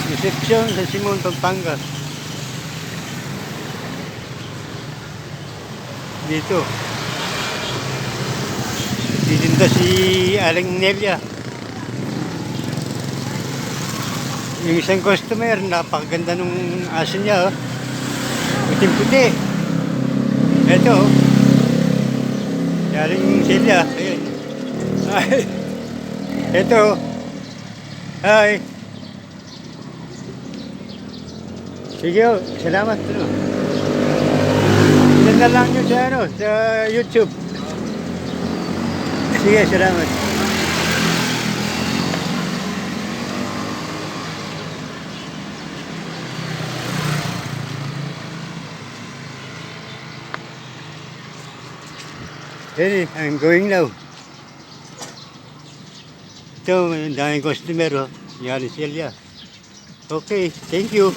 Reception sa Simon, Pampanga. Dito. Titinda si Aling Nelia. Yung isang customer, napakaganda nung aso niya, oh. Puting-puti. Ito, oh. Aling Celia. Ayan. Ay. Ito. Hi. Sige, oh. Salamat. Ano. Yan na lang nyo sa, sa YouTube. Sige, salamat. Hey, I'm going now. Ito, ang daming customer, oh. Yan, Celia. Okay, thank you.